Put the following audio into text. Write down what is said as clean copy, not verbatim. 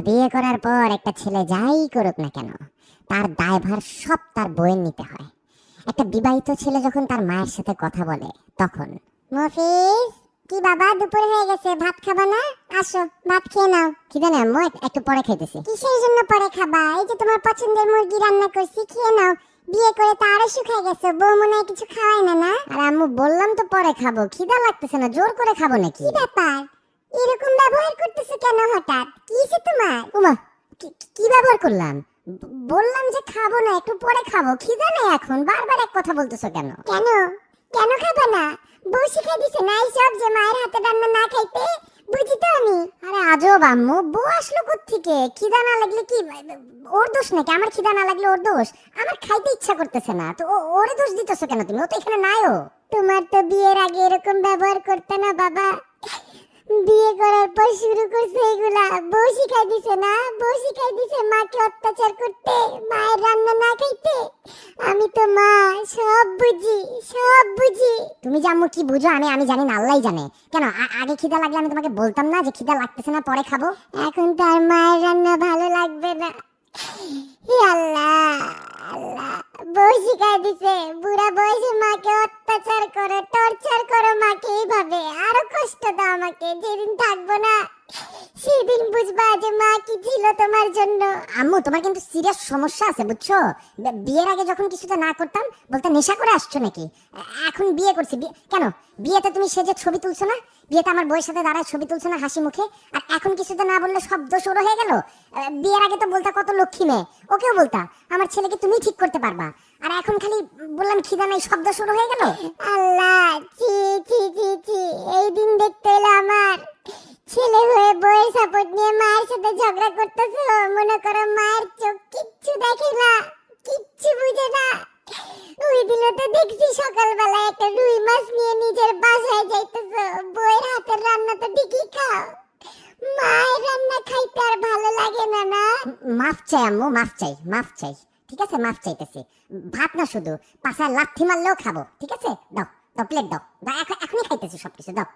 বিয়ে করার পর একটা ছেলে যাই করুক না কেন, তার দায়ভার সব তার বউয়ের নিতে হয়। একটা বিবাহিত ছেলে যখন তার মায়ের সাথে কথা বলে তখন। মফিজ, কি বাবা, দুপুর হয়ে গেছে, ভাত খাবা না? আসো, ভাত খেয়ে নাও। খিদে নেই আম্মু, একটু পরে খাইতেছি। কিসের জন্য পরে খাবা? এই যে তোমার পছন্দের মুরগি রান্না করছি, খেয়ে নাও। বিয়ে করে তো আরো শুকাই গেছে, বউ মনে হয় কিছু খাওয়ায় না না? আর আম্মু, বললাম তো পরে খাবো, খিদা লাগতেছে না, জোর করে খাবো নাকি? কি ব্যাপার, এরকম ব্যবহার করতেছো কেন হঠাৎ? কি হইছে তোমার? উমা, কি ব্যবহার করলাম? বললাম যে খাবো না, একটু পরে খাবো, খিদা নেই এখন, বারবার এক কথা বলতেছো কেন? কেন কেন খাবো না? বউ শিখাই দিছে না এইসব, যে মায়ের হাতে রান্না না খাইতে? বুঝি তো আমি। আরে আজব আম্মু, বউ আসলো কোত্থেকে? খিদা না লাগলে কি ওর দোষ নাকি? আমার খিদা না লাগলে ওর দোষ? আমার খাইতে ইচ্ছা করতেছে না তো ওরে দোষ দিতেছো কেন তুমি? ও তো এখানে নাইও। তোমার তো বিয়ের আগে এরকম ব্যবহার করতে না বাবা, বিয়ে করার পর শুরু করছে এগুলা। বউ শিখাই দিছে না? বউ শিখাই দিছে মাকে অত্যাচার করতে, মায়ের রান্না না খাইতে। আমি তো মা, সব বুঝি, সব বুঝি। তুমি যে আম্মু কি বুঝো আমি জানি না, আল্লাহই জানে। কেন আগে খিদা লাগলে আমি তোমাকে বলতাম না যে খিদা লাগতেছে না, পরে খাবো? এখন তার মায়ের রান্না ভালো লাগবে না। হে আল্লাহ, আল্লাহ, বউ শিখাই দিছে বুড়া বয়সে মাকে অত্যাচার করো, টর্চার করো মাকে এইভাবে, আরো কষ্ট দাও আমাকে। যেদিন থাকবো না সেদিন বুঝবা যে মা কি ছিল তোমার জন্য। আম্মু, তোমার কিন্তু সিরিয়াস সমস্যা আছে বুঝছো? বিয়ের আগে যখন কিছুটা না করতাম বলতে নেশা করে আসছো নাকি? এখন বিয়ে করছি, কেন বিয়েতে তুমি সেজে ছবি তুলছো না? বিয়েতে আমার বউয়ের সাথে দাঁড়ায় ছবি তুলছো না হাসি মুখে? আর এখন কিছুটা না বললে শব্দ শুরু হয়ে গেল। বিয়ের আগে তো বলতা কত লক্ষ্মী মেয়ে, ওকেও বলতা আমার ছেলেকে তুমি ঠিক করতে পারবা, আর এখন খালি বললাম খিদা নাই, শব্দ শুরু হয়ে গেল। আল্লাহ, ছি ছি ছি ছি, এই দিন দেখতে এলো আমার। ছেলে হয়ে বউয়ের সাপোর্ট নিয়ে মায়ের সাথে ঝগড়া করতেছো, মনে করো মায়ের চোখ কিচ্ছু দেখে না, কিচ্ছু বুঝে না। ওই দিন তো দেখছি সকালবেলা একটা রুই মাছ নিয়ে নিজের বাসায় যাইতেছো, বউয়ের হাতের রান্না তো ঠিকই খাও, মায়ের রান্না খাইতে আর ভালো লাগে না না? মাফ চাই আম্মু, মাফ চাই, মাফ চাই। ঠিক আছে, মাফ চাইতেছি। ভাত না শুধু, পাছায় লাথি মারলেও খাবো। ঠিক আছে, দাও দাও, প্লেট দাও, এখনই খাইতেছি সবকিছু, দাও।